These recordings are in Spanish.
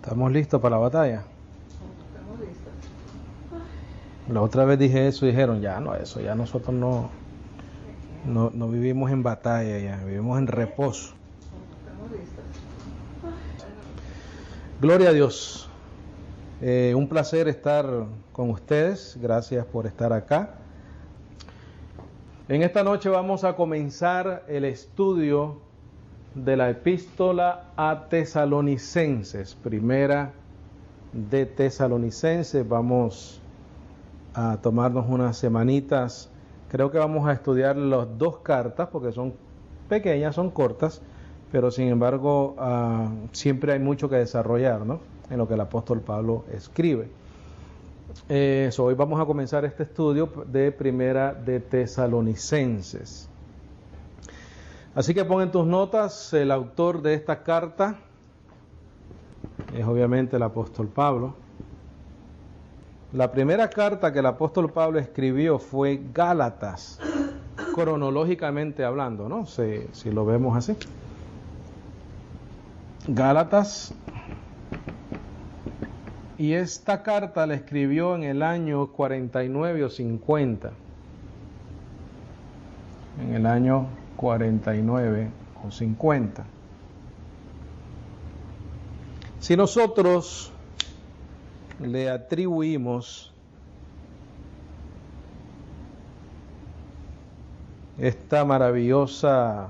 ¿Estamos listos para la batalla? Estamos listos. La otra vez dije eso y dijeron, ya no, eso, ya nosotros no vivimos en batalla, ya vivimos en reposo. Estamos listos. Gloria a Dios. Un placer estar con ustedes. Gracias por estar acá. En esta noche vamos a comenzar el estudio de la epístola a Tesalonicenses, primera de Tesalonicenses. Vamos a tomarnos unas semanitas. Creo que vamos a estudiar las dos cartas porque son pequeñas, son cortas, pero sin embargo siempre hay mucho que desarrollar, ¿no?, en lo que el apóstol Pablo escribe. Hoy vamos a comenzar este estudio de primera de Tesalonicenses. Así que pon en tus notas, el autor de esta carta es obviamente el apóstol Pablo. La primera carta que el apóstol Pablo escribió fue Gálatas, cronológicamente hablando, ¿no? Si lo vemos así. Gálatas. Y esta carta la escribió en el año 49 o 50. En el año 49 o 50. Si nosotros le atribuimos esta maravillosa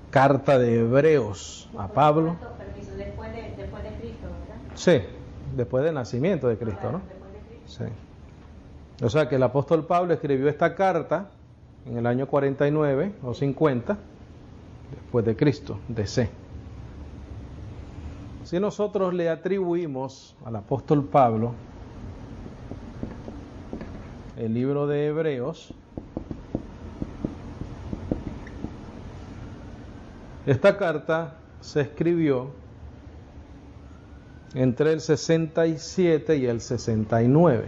carta de Hebreos a Pablo, después de Cristo, ¿verdad? sí, después del nacimiento de Cristo, ¿no? Después de Cristo. Sí. O sea que el apóstol Pablo escribió esta carta en el año 49 o 50 después de Cristo, DC. Si nosotros le atribuimos al apóstol Pablo el libro de Hebreos, esta carta se escribió entre el 67 y el 69.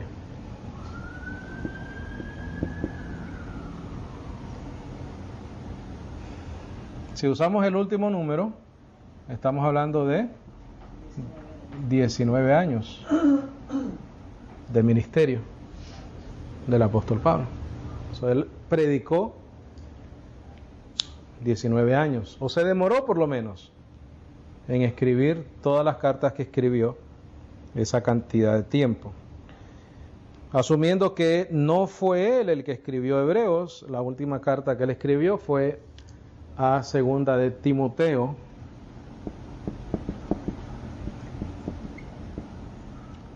Si usamos el último número, estamos hablando de 19 años de ministerio del apóstol Pablo. Él predicó 19 años, o se demoró por lo menos en escribir todas las cartas que escribió, esa cantidad de tiempo. Asumiendo que no fue él el que escribió Hebreos, la última carta que él escribió fue a segunda de Timoteo.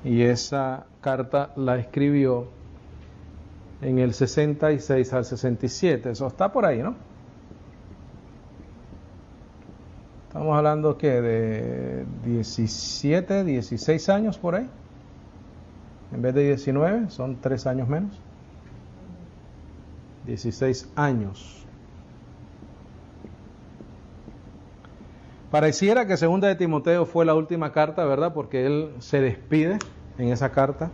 Y esa carta la escribió en el 66 al 67. Eso está por ahí, ¿no? Estamos hablando que de 17, 16 años por ahí. En vez de 19, son 3 años menos. 16 años. Pareciera que segunda de Timoteo fue la última carta, ¿verdad? Porque él se despide en esa carta.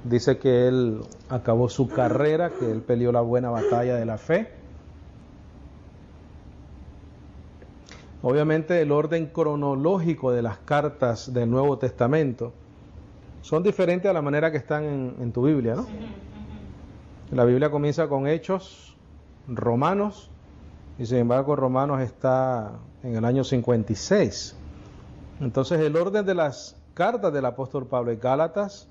Dice que él acabó su carrera, que él peleó la buena batalla de la fe. Obviamente el orden cronológico de las cartas del Nuevo Testamento son diferentes a la manera que están en tu Biblia, ¿no? La Biblia comienza con Hechos, Romanos, y sin embargo Romanos está en el año 56. Entonces el orden de las cartas del apóstol Pablo es Gálatas,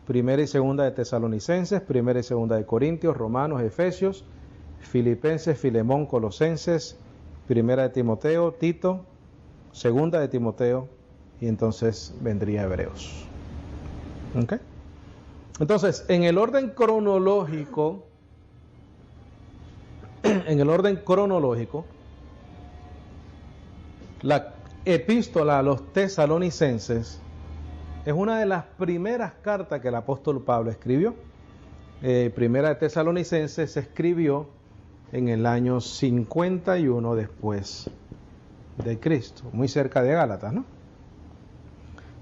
primera y segunda de Tesalonicenses, primera y segunda de Corintios, Romanos, Efesios, Filipenses, Filemón, Colosenses, primera de Timoteo, Tito, segunda de Timoteo, y entonces vendría Hebreos. ¿Ok? Entonces, en el orden cronológico, la epístola a los tesalonicenses es una de las primeras cartas que el apóstol Pablo escribió. Primera de Tesalonicenses se escribió en el año 51 después de Cristo, muy cerca de Gálatas, ¿no?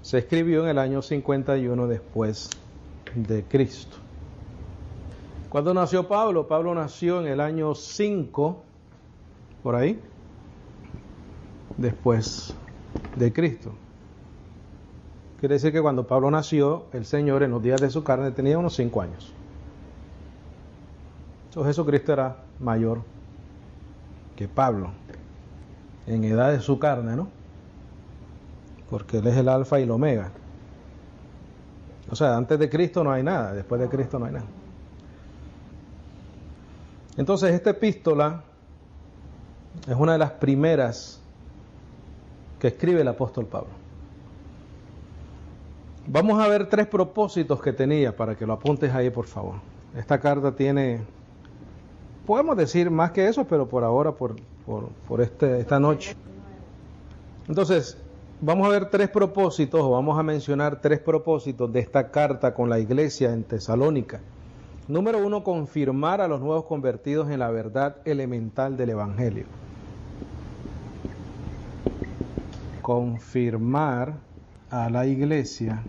Se escribió en el año 51 después de Cristo. ¿Cuándo nació Pablo? Pablo nació en el año 5, por ahí, después de Cristo. Quiere decir que cuando Pablo nació, el Señor en los días de su carne tenía unos 5 años. Entonces Jesucristo era mayor que Pablo en edad de su carne, ¿no? Porque Él es el alfa y el omega. O sea, antes de Cristo no hay nada, después de Cristo no hay nada. Entonces esta epístola es una de las primeras que escribe el apóstol Pablo. Vamos a ver 3 propósitos que tenía, para que lo apuntes ahí, por favor. Esta carta tiene, podemos decir más que eso, pero por ahora, por esta noche. Entonces, vamos a ver 3 propósitos, o vamos a mencionar 3 propósitos de esta carta con la iglesia en Tesalónica. Número 1, confirmar a los nuevos convertidos en la verdad elemental del Evangelio. Confirmar a la iglesia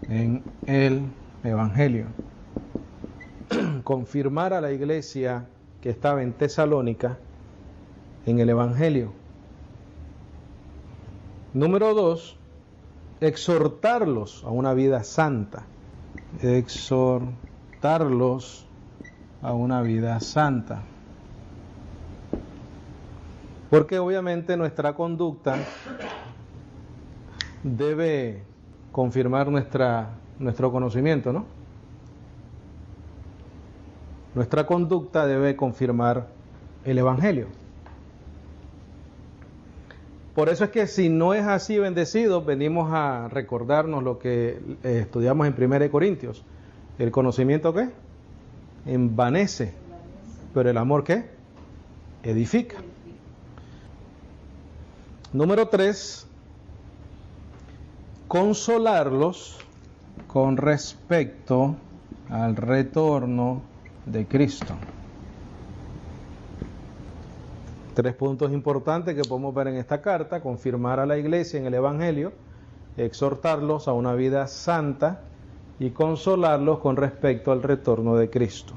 en el Evangelio. Confirmar a la iglesia que estaba en Tesalónica en el Evangelio. Número 2, exhortarlos a una vida santa. Exhortarlos a una vida santa. Porque obviamente nuestra conducta debe confirmar nuestro conocimiento, ¿no? Nuestra conducta debe confirmar el Evangelio. Por eso es que si no es así, bendecidos, venimos a recordarnos lo que estudiamos en 1 Corintios. ¿El conocimiento qué? Envanece. ¿Pero el amor qué? Edifica. Número 3, consolarlos con respecto al retorno de Cristo. 3 puntos importantes que podemos ver en esta carta: confirmar a la iglesia en el Evangelio, exhortarlos a una vida santa y consolarlos con respecto al retorno de Cristo.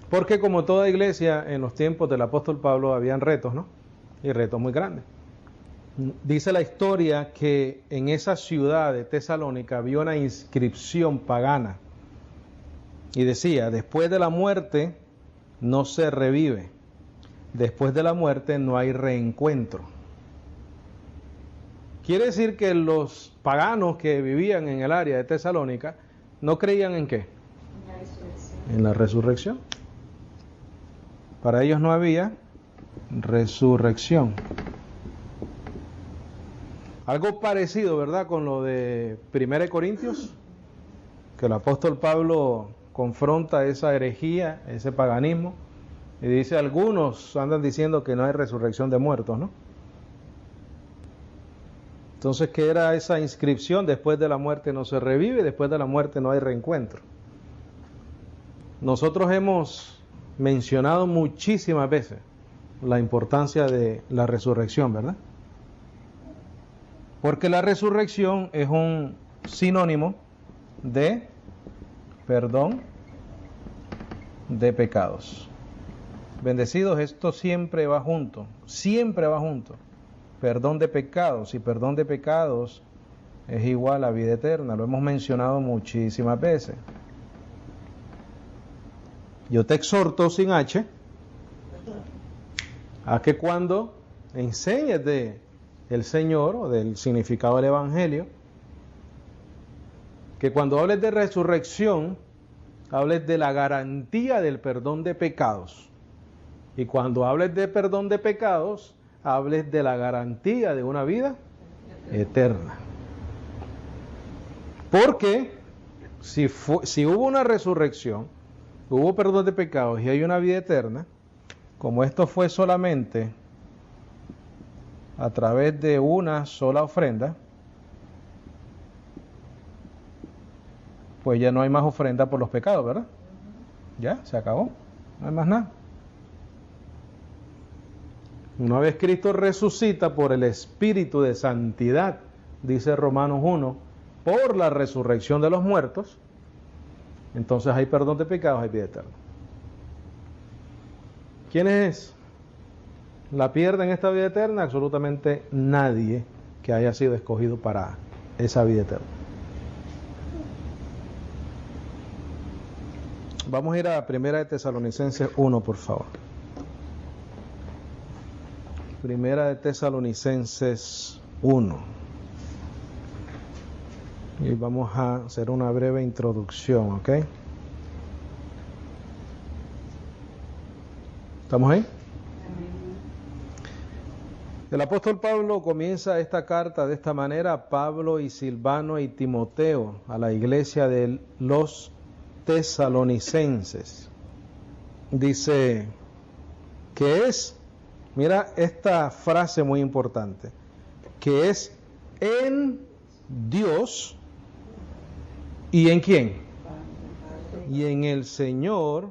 Porque como toda iglesia en los tiempos del apóstol Pablo habían retos, ¿no? Y retos muy grandes. Dice la historia que en esa ciudad de Tesalónica había una inscripción pagana. Y decía: después de la muerte no se revive. Después de la muerte no hay reencuentro. Quiere decir que los paganos que vivían en el área de Tesalónica no creían ¿en qué? En la resurrección. Para ellos no había resurrección. Algo parecido, ¿verdad?, con lo de 1 Corintios, que el apóstol Pablo confronta esa herejía, ese paganismo, y dice: algunos andan diciendo que no hay resurrección de muertos, ¿no? Entonces, ¿qué era esa inscripción? Después de la muerte no se revive, después de la muerte no hay reencuentro. Nosotros hemos mencionado muchísimas veces la importancia de la resurrección, ¿verdad? Porque la resurrección es un sinónimo de perdón de pecados. Bendecidos, esto siempre va junto, siempre va junto. Perdón de pecados, y perdón de pecados es igual a vida eterna. Lo hemos mencionado muchísimas veces. Yo te exhorto, sin H, a que cuando enseñes de el Señor o del significado del Evangelio, que cuando hables de resurrección, hables de la garantía del perdón de pecados. Y cuando hables de perdón de pecados, hables de la garantía de una vida eterna. Porque si hubo una resurrección, hubo perdón de pecados y hay una vida eterna, como esto fue solamente a través de una sola ofrenda, pues ya no hay más ofrenda por los pecados, ¿verdad? Ya, se acabó, no hay más nada. Una vez Cristo resucita por el Espíritu de Santidad, dice Romanos 1, por la resurrección de los muertos, entonces hay perdón de pecados, hay vida eterna. ¿Quién es la pierde en esta vida eterna? Absolutamente nadie que haya sido escogido para esa vida eterna. Vamos a ir a Primera de Tesalonicenses 1, por favor. Primera de Tesalonicenses 1. Y vamos a hacer una breve introducción, ¿ok? ¿Estamos ahí? El apóstol Pablo comienza esta carta de esta manera: Pablo y Silvano y Timoteo, a la iglesia de los tesalonicenses. Dice que es, mira esta frase muy importante, que es en Dios y en quién, y en el Señor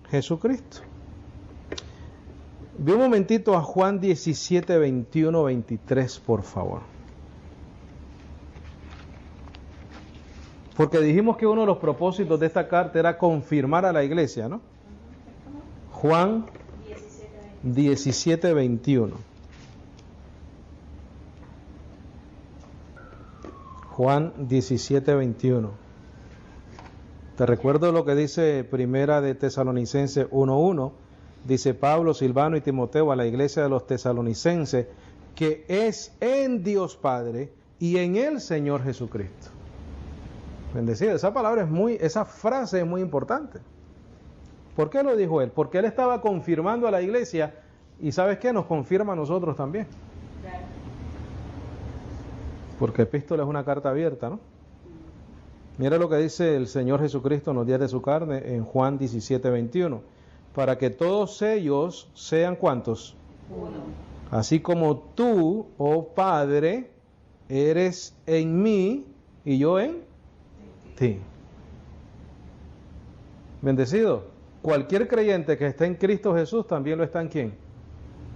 Jesucristo. Ve un momentito a Juan 17, 21, 23, por favor. Porque dijimos que uno de los propósitos de esta carta era confirmar a la iglesia, ¿no? Juan 17, 21. Juan 17, 21. Te recuerdo lo que dice Primera de Tesalonicenses 1:1. Dice Pablo, Silvano y Timoteo a la iglesia de los tesalonicenses, que es en Dios Padre y en el Señor Jesucristo. Bendecido, esa palabra es esa frase es muy importante. ¿Por qué lo dijo él? Porque él estaba confirmando a la iglesia, y ¿sabes qué? Nos confirma a nosotros también. Porque epístola es una carta abierta, ¿no? Mira lo que dice el Señor Jesucristo en los días de su carne en Juan 17, 21. Para que todos ellos sean ¿cuántos? Uno. Así como tú, oh Padre, eres en mí y yo en ti. Bendecido. Cualquier creyente que esté en Cristo Jesús también lo está en ¿quién?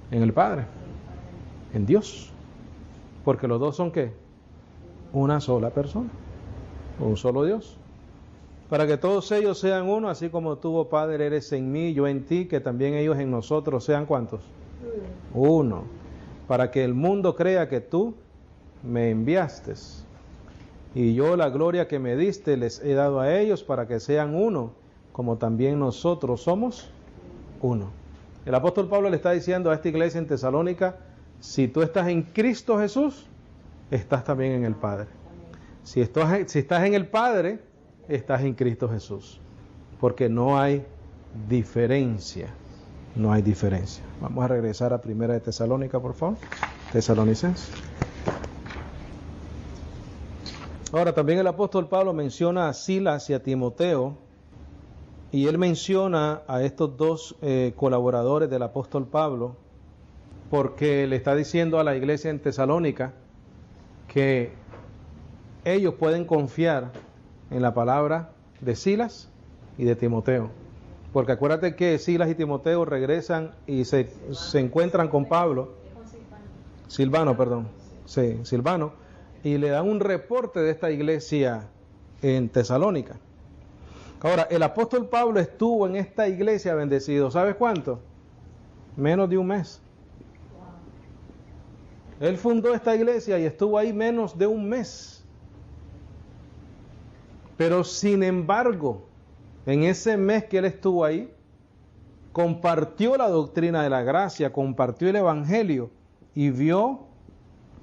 En el Padre. En Dios. Porque los dos son ¿qué? Una sola persona. Un solo Dios. Para que todos ellos sean uno, así como tú, oh Padre, eres en mí, yo en ti, que también ellos en nosotros sean ¿cuántos? Uno. Para que el mundo crea que tú me enviaste. Y yo la gloria que me diste les he dado a ellos para que sean uno, como también nosotros somos uno. El apóstol Pablo le está diciendo a esta iglesia en Tesalónica: si tú estás en Cristo Jesús, estás también en el Padre. Si estás en el Padre, estás en Cristo Jesús, porque no hay diferencia, no hay diferencia. Vamos a regresar a Primera de Tesalónica, por favor, Tesalonicenses. Ahora también el apóstol Pablo menciona a Silas y a Timoteo, y él menciona a estos dos colaboradores del apóstol Pablo, porque le está diciendo a la iglesia en Tesalónica que ellos pueden confiar en la palabra de Silas y de Timoteo. Porque acuérdate que Silas y Timoteo regresan y se encuentran con Pablo, Silvano, y le dan un reporte de esta iglesia en Tesalónica. Ahora, el apóstol Pablo estuvo en esta iglesia, bendecido, ¿sabes cuánto? Menos de un mes. Él fundó esta iglesia y estuvo ahí menos de un mes. Pero sin embargo, en ese mes que él estuvo ahí, compartió la doctrina de la gracia, compartió el evangelio y vio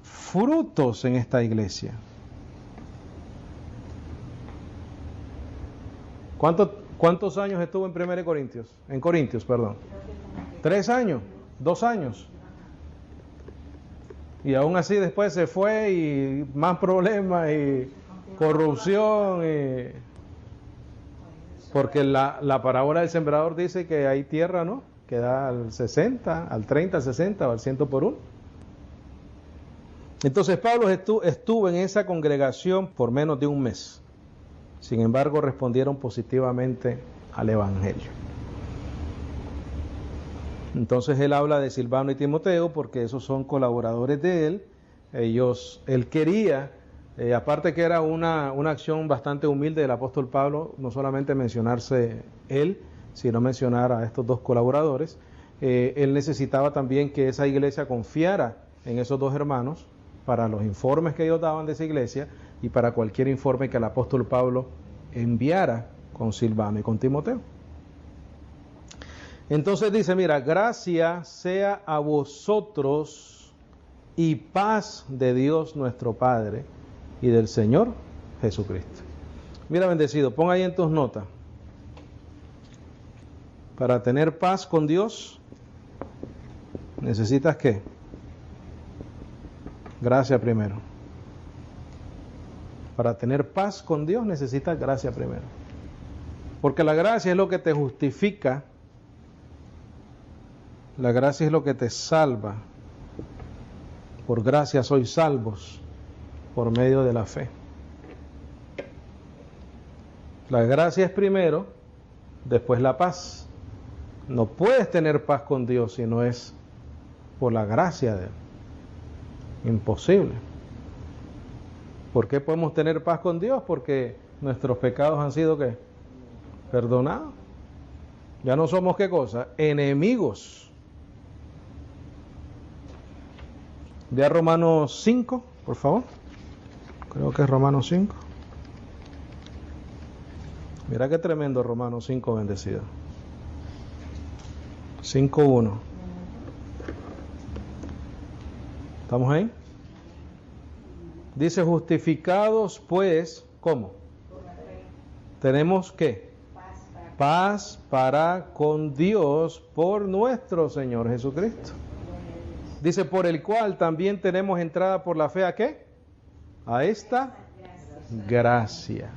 frutos en esta iglesia. ¿Cuántos años estuvo en 1 Corintios? En Corintios, perdón. 3 años, 2 años. Y aún así después se fue y más problemas y corrupción. Porque la parábola del sembrador dice que hay tierra, ¿no? Que da al 60, al 30, al 60 o al 100 por 1. Entonces Pablo estuvo en esa congregación por menos de un mes. Sin embargo, respondieron positivamente al evangelio. Entonces él habla de Silvano y Timoteo porque esos son colaboradores de él. Él quería, aparte que era una acción bastante humilde del apóstol Pablo, no solamente mencionarse él, sino mencionar a estos dos colaboradores. él necesitaba también que esa iglesia confiara en esos dos hermanos para los informes que ellos daban de esa iglesia y para cualquier informe que el apóstol Pablo enviara con Silvano y con Timoteo. Entonces dice, mira, gracia sea a vosotros y paz de Dios nuestro Padre y del Señor Jesucristo. Mira, bendecido, pon ahí en tus notas. Para tener paz con Dios, ¿necesitas qué? Gracia primero. Para tener paz con Dios necesitas gracia primero. Porque la gracia es lo que te justifica. La gracia es lo que te salva. Por gracia sois salvos por medio de la fe. La gracia es primero, después la paz. No puedes tener paz con Dios si no es por la gracia de Él. Imposible. ¿Por qué podemos tener paz con Dios? Porque nuestros pecados han sido ¿qué? Perdonados. Ya no somos ¿qué cosa? Enemigos. Ve a Romanos 5, por favor. Creo que es Romanos 5. Mira qué tremendo Romanos 5, bendecido. 5:1. ¿Estamos ahí? Dice, justificados pues, ¿cómo? Tenemos ¿qué? Paz para con Dios por nuestro Señor Jesucristo. Dice, por el cual también tenemos entrada por la fe, ¿a qué? A esta gracia.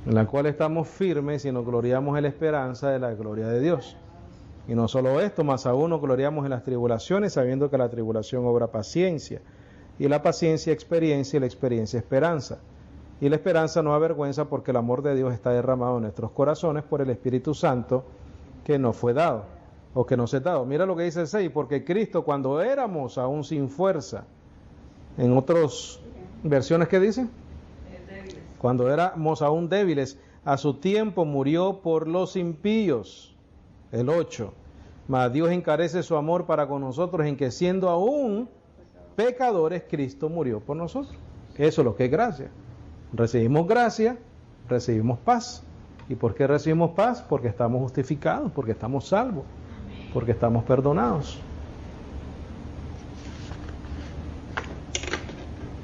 En la cual estamos firmes y nos gloriamos en la esperanza de la gloria de Dios. Y no solo esto, más aún nos gloriamos en las tribulaciones, sabiendo que la tribulación obra paciencia, y la paciencia experiencia, y la experiencia esperanza. Y la esperanza no avergüenza, porque el amor de Dios está derramado en nuestros corazones por el Espíritu Santo que nos fue dado, o que nos es dado. Mira lo que dice el 6, porque Cristo cuando éramos aún sin fuerza, en otras versiones que dicen, cuando éramos aún débiles, a su tiempo murió por los impíos. El 8, mas Dios encarece su amor para con nosotros en que siendo aún pecadores, Cristo murió por nosotros. Eso es lo que es gracia. Recibimos gracia, recibimos paz. ¿Y por qué recibimos paz? Porque estamos justificados, porque estamos salvos, porque estamos perdonados.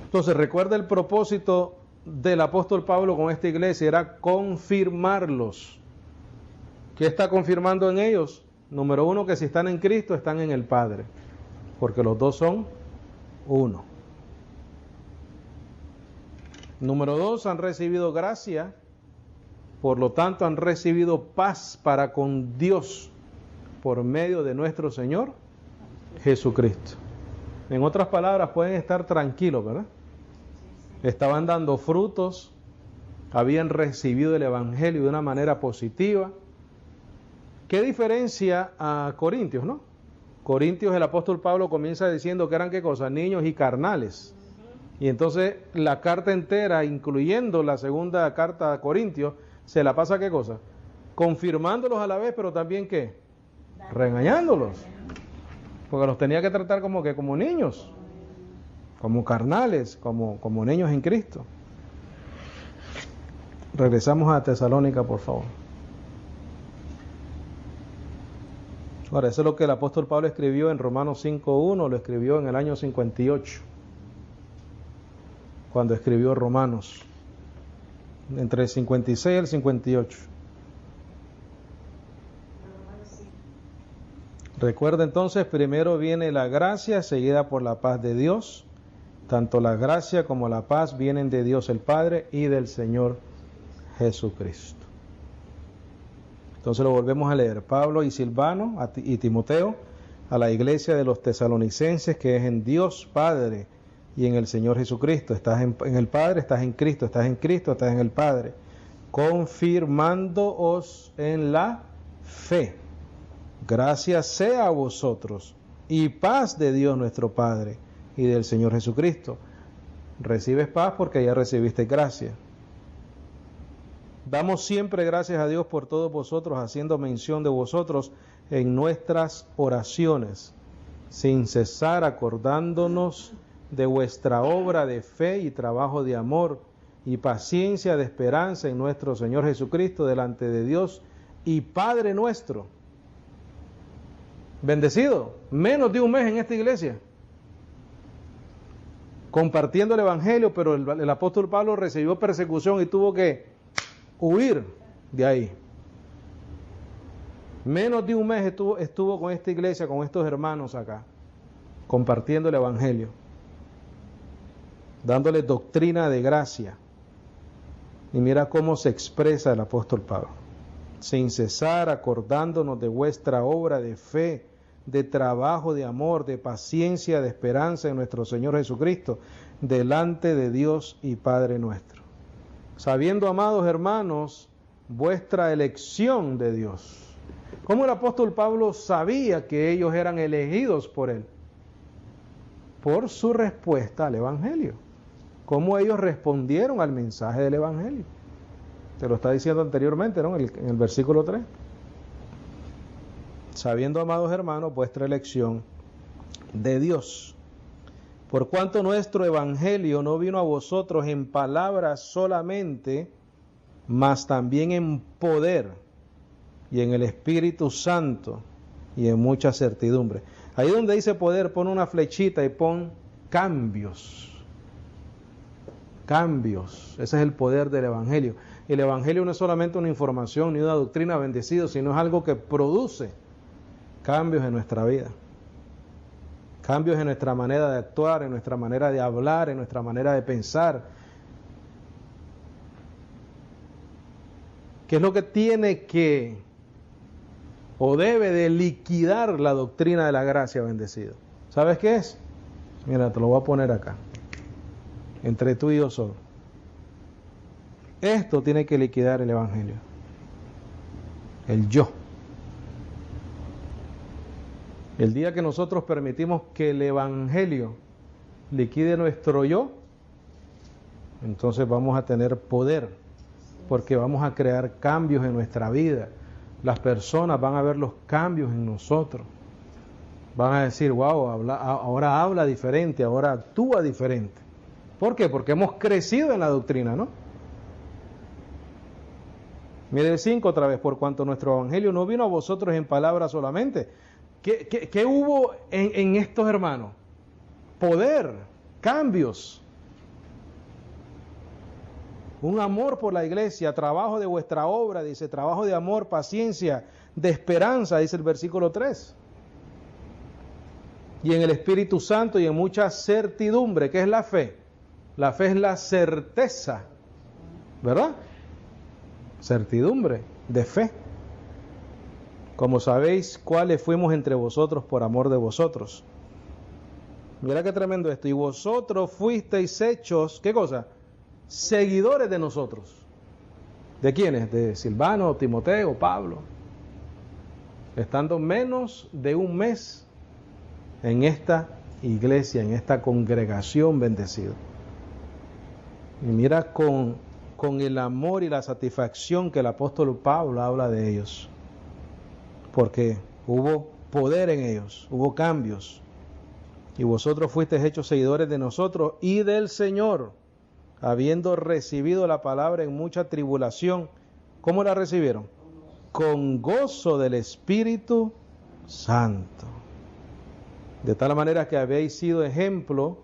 Entonces recuerda el propósito del apóstol Pablo con esta iglesia, era confirmarlos. ¿Qué está confirmando en ellos? Número 1, que si están en Cristo, están en el Padre, porque los dos son uno. Número 2, han recibido gracia, por lo tanto han recibido paz para con Dios por medio de nuestro Señor Jesucristo. En otras palabras, pueden estar tranquilos, ¿verdad? Estaban dando frutos, habían recibido el Evangelio de una manera positiva. ¿Qué diferencia a Corintios, no? Corintios, el apóstol Pablo comienza diciendo que eran ¿qué cosa? Niños y carnales. Y entonces la carta entera, incluyendo la segunda carta a Corintios, se la pasa ¿qué cosa? Confirmándolos a la vez, pero también ¿qué? Regañándolos. Porque los tenía que tratar como que como niños, como carnales, como niños en Cristo. Regresamos a Tesalónica, por favor. Ahora, eso es lo que el apóstol Pablo escribió en Romanos 5:1, lo escribió en el año 58, cuando escribió Romanos, entre el 56 y el 58. Recuerda entonces, primero viene la gracia, seguida por la paz de Dios. Tanto la gracia como la paz vienen de Dios el Padre y del Señor Jesucristo. Entonces lo volvemos a leer. Pablo y Silvano y Timoteo a la iglesia de los tesalonicenses, que es en Dios Padre y en el Señor Jesucristo. Estás en el Padre, estás en Cristo, estás en Cristo, estás en el Padre. Confirmándoos en la fe. Gracias sea a vosotros y paz de Dios nuestro Padre y del Señor Jesucristo. Recibes paz porque ya recibiste gracia. Damos siempre gracias a Dios por todos vosotros, haciendo mención de vosotros en nuestras oraciones, sin cesar acordándonos de vuestra obra de fe y trabajo de amor y paciencia de esperanza en nuestro Señor Jesucristo delante de Dios y Padre nuestro. Bendecido, menos de un mes en esta iglesia, compartiendo el Evangelio, pero el apóstol Pablo recibió persecución y tuvo que huir de ahí. Menos de un mes estuvo con esta iglesia, con estos hermanos acá, compartiendo el Evangelio, dándole doctrina de gracia. Y mira cómo se expresa el apóstol Pablo: sin cesar acordándonos de vuestra obra de fe, de trabajo de amor, de paciencia, de esperanza en nuestro Señor Jesucristo, delante de Dios y Padre nuestro. Sabiendo, amados hermanos, vuestra elección de Dios. ¿Cómo el apóstol Pablo sabía que ellos eran elegidos por él? Por su respuesta al Evangelio. ¿Cómo ellos respondieron al mensaje del Evangelio? Te lo está diciendo anteriormente, ¿no? En el versículo 3. Sabiendo, amados hermanos, vuestra elección de Dios. Por cuanto nuestro Evangelio no vino a vosotros en palabras solamente, mas también en poder y en el Espíritu Santo y en mucha certidumbre. Ahí donde dice poder, pon una flechita y pon cambios. Cambios. Ese es el poder del Evangelio. El Evangelio no es solamente una información ni una doctrina bendecida, sino es algo que produce cambios en nuestra vida. Cambios en nuestra manera de actuar, en nuestra manera de hablar, en nuestra manera de pensar. ¿Qué es lo que tiene que o debe de liquidar la doctrina de la gracia, bendecido? ¿Sabes qué es? Mira, te lo voy a poner acá, entre tú y yo solo. Esto tiene que liquidar el Evangelio. El yo. El día que nosotros permitimos que el Evangelio liquide nuestro yo, entonces vamos a tener poder, porque vamos a crear cambios en nuestra vida. Las personas van a ver los cambios en nosotros. Van a decir, wow, ahora habla diferente, ahora actúa diferente. ¿Por qué? Porque hemos crecido en la doctrina, ¿no? Mire el 5 otra vez: por cuanto nuestro Evangelio no vino a vosotros en palabras solamente. ¿Qué hubo en estos hermanos? Poder, cambios, un amor por la iglesia, trabajo de vuestra obra, dice, trabajo de amor, paciencia, de esperanza, dice el versículo 3. Y en el Espíritu Santo y en mucha certidumbre. ¿Qué es la fe? La fe es la certeza, ¿verdad? Certidumbre de fe. Como sabéis, cuáles fuimos entre vosotros por amor de vosotros. Mira qué tremendo esto. Y vosotros fuisteis hechos, ¿qué cosa? Seguidores de nosotros. ¿De quiénes? De Silvano, Timoteo, Pablo. Estando menos de un mes en esta iglesia, en esta congregación bendecida. Y mira con el amor y la satisfacción que el apóstol Pablo habla de ellos. Porque hubo poder en ellos, hubo cambios. Y vosotros fuisteis hechos seguidores de nosotros y del Señor, habiendo recibido la palabra en mucha tribulación. ¿Cómo la recibieron? Con gozo del Espíritu Santo. De tal manera que habéis sido ejemplo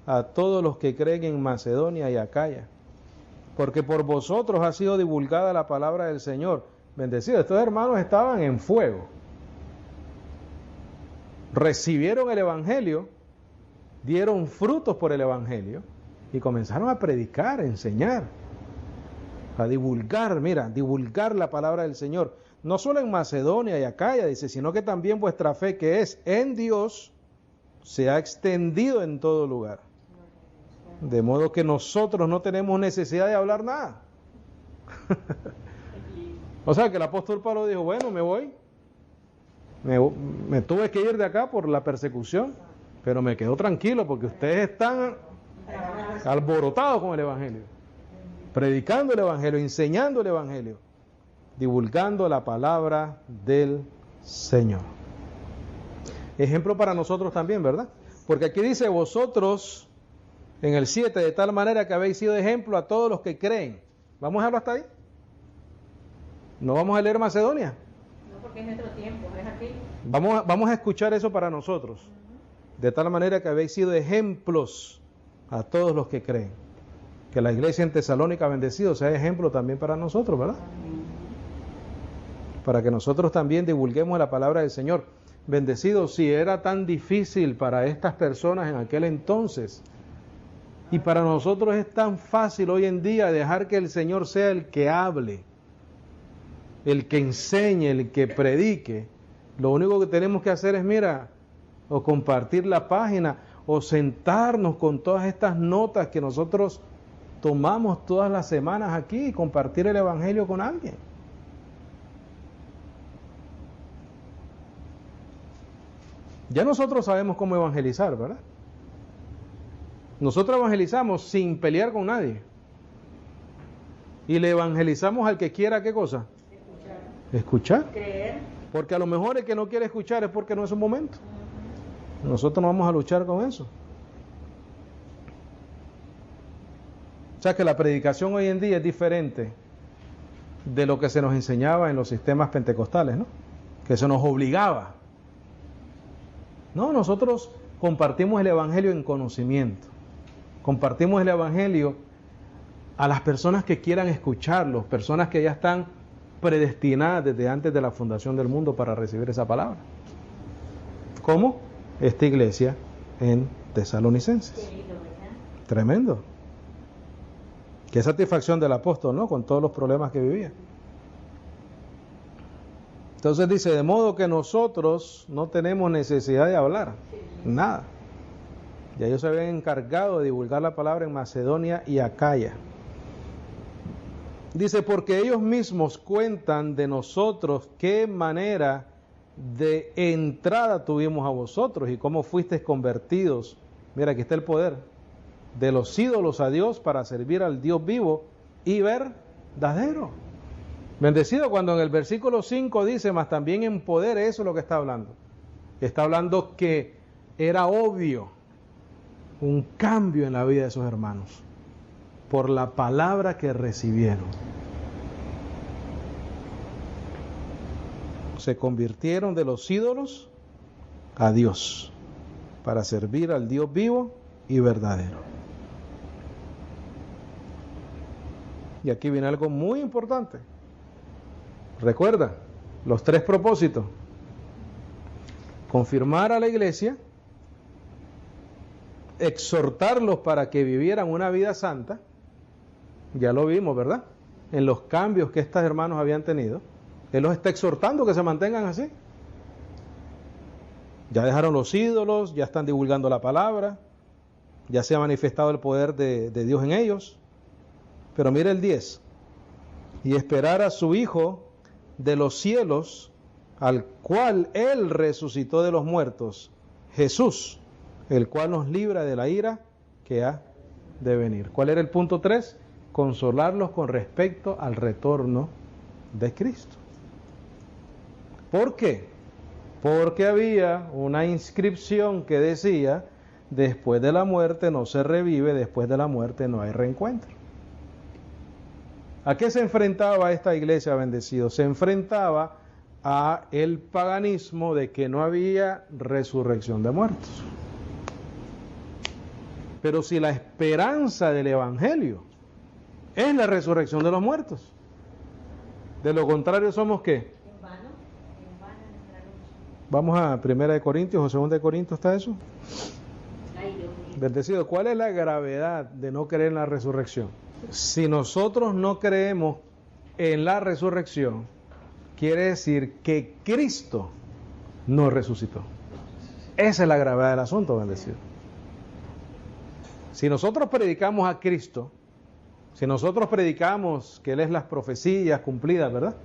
a todos los que creen en Macedonia y Acaya. Porque por vosotros ha sido divulgada la palabra del Señor. Bendecido, estos hermanos estaban en fuego. Recibieron el Evangelio, dieron frutos por el Evangelio y comenzaron a predicar, a enseñar, a divulgar, divulgar la palabra del Señor. No solo en Macedonia y Acaya, dice, sino que también vuestra fe, que es en Dios, se ha extendido en todo lugar. De modo que nosotros no tenemos necesidad de hablar nada. O sea que el apóstol Pablo dijo, bueno, me voy. Me tuve que ir de acá por la persecución, pero me quedo tranquilo porque ustedes están alborotados con el Evangelio. predicando el Evangelio, enseñando el Evangelio, divulgando la palabra del Señor. Ejemplo para nosotros también, ¿verdad? Porque aquí dice vosotros, en el 7, de tal manera que habéis sido ejemplo a todos los que creen. ¿Vamos a dejarlo hasta ahí? ¿No vamos a leer Macedonia? No, porque es nuestro tiempo, es aquí. Vamos a escuchar eso para nosotros. De tal manera que habéis sido ejemplos a todos los que creen. Que la iglesia en Tesalónica bendecido sea ejemplo también para nosotros, ¿verdad? Para que nosotros también divulguemos la palabra del Señor. Bendecido, si era tan difícil para estas personas en aquel entonces, y para nosotros es tan fácil hoy en día dejar que el Señor sea el que hable, el que enseñe, el que predique. Lo único que tenemos que hacer es, mira, o compartir la página, o sentarnos con todas estas notas que nosotros tomamos todas las semanas aquí y compartir el Evangelio con alguien. Ya nosotros sabemos cómo evangelizar, ¿verdad? Nosotros evangelizamos sin pelear con nadie. Y le evangelizamos al que quiera, ¿qué cosa? Escuchar. Creer. Porque a lo mejor el que no quiere escuchar es porque no es un momento. Nosotros no vamos a luchar con eso. O sea que la predicación hoy en día es diferente de lo que se nos enseñaba en los sistemas pentecostales, ¿no? Que se nos obligaba. No, nosotros compartimos el Evangelio en conocimiento. Compartimos el Evangelio a las personas que quieran escucharlo, personas que ya están predestinadas desde antes de la fundación del mundo para recibir esa palabra. ¿Cómo? Esta iglesia en Tesalonicenses. Qué lindo, ¿verdad? Tremendo. Qué satisfacción del apóstol, ¿no? Con todos los problemas que vivía. Entonces dice, de modo que nosotros no tenemos necesidad de hablar, nada. Ya ellos se habían encargado de divulgar la palabra en Macedonia y Acaya. Dice, porque ellos mismos cuentan de nosotros qué manera de entrada tuvimos a vosotros y cómo fuisteis convertidos. Mira, aquí está el poder de los ídolos a Dios para servir al Dios vivo y verdadero. Bendecido cuando en el versículo 5 dice, mas también en poder, eso es lo que está hablando. Está hablando que era obvio un cambio en la vida de esos hermanos por la palabra que recibieron. Se convirtieron de los ídolos a Dios para servir al Dios vivo y verdadero. Y aquí viene algo muy importante. Recuerda, los 3 propósitos. Confirmar a la iglesia, exhortarlos para que vivieran una vida santa, ya lo vimos, ¿verdad? En los cambios que estos hermanos habían tenido. Él los está exhortando que se mantengan así. Ya dejaron los ídolos, ya están divulgando la palabra, ya se ha manifestado el poder de Dios en ellos. Pero mire el 10. Y esperar a su Hijo de los cielos, al cual Él resucitó de los muertos, Jesús, el cual nos libra de la ira que ha de venir. ¿Cuál era el punto 3? Consolarlos con respecto al retorno de Cristo. ¿Por qué? Porque había una inscripción que decía, después de la muerte no se revive, después de la muerte no hay reencuentro. ¿A qué se enfrentaba esta iglesia bendecido? Se enfrentaba a el paganismo de que no había resurrección de muertos. Pero si la esperanza del Evangelio es la resurrección de los muertos, de lo contrario somos ¿qué? En vano nuestra lucha. Vamos a 1 Corintios o 2 Corintios, ¿está eso? Ay, Dios mío. Bendecido, ¿cuál es la gravedad de no creer en la resurrección? Si nosotros no creemos en la resurrección, quiere decir que Cristo no resucitó. Esa es la gravedad del asunto, bendecido. Si nosotros predicamos a Cristo, si nosotros predicamos que Él es las profecías cumplidas, ¿verdad?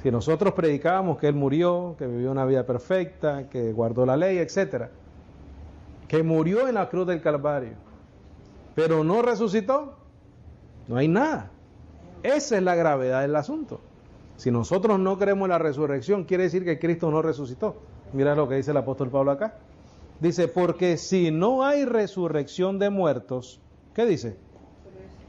Si nosotros predicamos que Él murió, que vivió una vida perfecta, que guardó la ley, etcétera, que murió en la cruz del Calvario, pero no resucitó, No hay nada. Esa es la gravedad del asunto. Si nosotros no creemos en la resurrección, quiere decir que Cristo no resucitó. Mira lo que dice el apóstol Pablo acá. Dice, porque si no hay resurrección de muertos, ¿qué dice?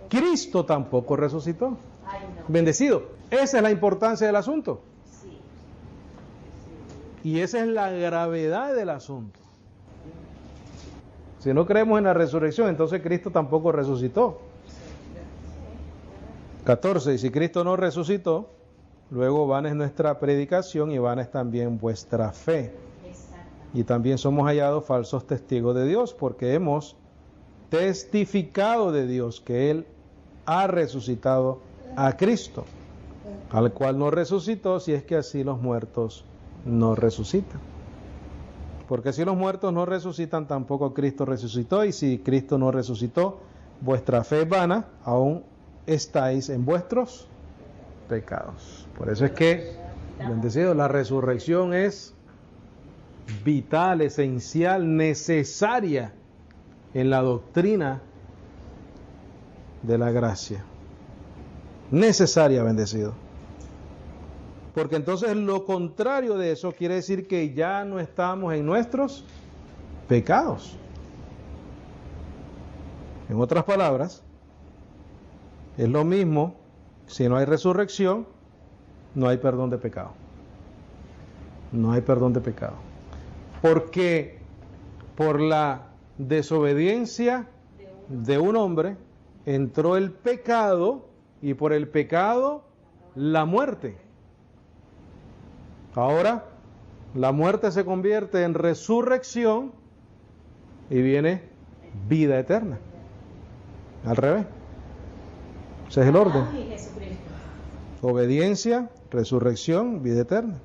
Cristo tampoco resucitó. Ay, no. Bendecido. Esa es la importancia del asunto. Sí. Y esa es la gravedad del asunto. Si no creemos en la resurrección, entonces Cristo tampoco resucitó. 14. Y si Cristo no resucitó, luego vana es nuestra predicación y vana es también vuestra fe. Exacto. Y también somos hallados falsos testigos de Dios, porque hemos testificado de Dios que Él ha resucitado a Cristo, al cual no resucitó, si es que así los muertos no resucitan. Porque si los muertos no resucitan, tampoco Cristo resucitó, y si Cristo no resucitó, vuestra fe es vana, aún estáis en vuestros pecados. Por eso es que, bendecido, la resurrección es vital, esencial, necesaria en la doctrina de la gracia. Necesaria, bendecido. Porque entonces lo contrario de eso quiere decir que ya no estamos en nuestros pecados. En otras palabras, es lo mismo, si no hay resurrección, no hay perdón de pecado. No hay perdón de pecado. Porque por la desobediencia de un hombre entró el pecado, y por el pecado la muerte. Ahora la muerte se convierte en resurrección y viene vida eterna. Al revés. Ese es el orden. Ay, Jesucristo. Obediencia, resurrección, vida eterna.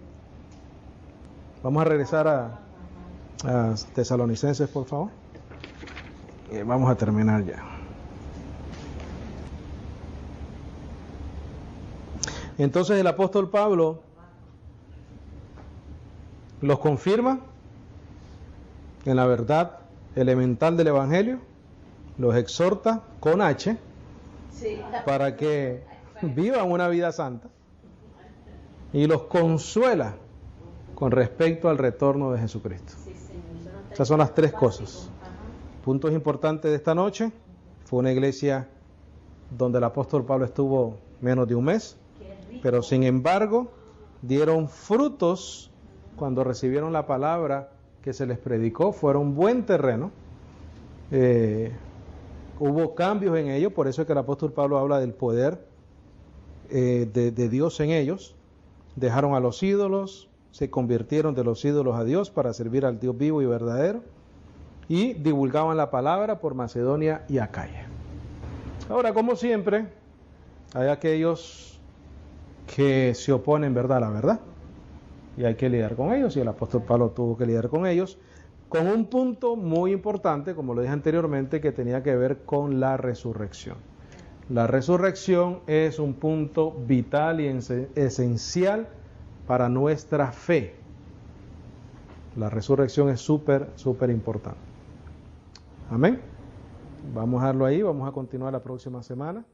Vamos a regresar a Tesalonicenses, por favor. Y vamos a terminar ya. Entonces el apóstol Pablo los confirma en la verdad elemental del Evangelio, los exhorta con H Sí. para que vivan una vida santa y los consuela con respecto al retorno de Jesucristo. Sí, señor. Esas son las tres cosas. Puntos importantes de esta noche. Fue una iglesia donde el apóstol Pablo estuvo menos de un mes, pero sin embargo dieron frutos cuando recibieron la palabra que se les predicó. Fueron buen terreno. Hubo cambios en ellos, por eso es que el apóstol Pablo habla del poder de Dios en ellos. Dejaron a los ídolos, se convirtieron de los ídolos a Dios para servir al Dios vivo y verdadero, y divulgaban la palabra por Macedonia y Acaya. Ahora, como siempre, hay aquellos que se oponen, ¿verdad?, a la verdad, y hay que lidiar con ellos, y el apóstol Pablo tuvo que lidiar con ellos, con un punto muy importante, como lo dije anteriormente, que tenía que ver con la resurrección. La resurrección es un punto vital y esencial para nuestra fe. La resurrección es súper importante. Amén. Vamos a dejarlo ahí, vamos a continuar la próxima semana.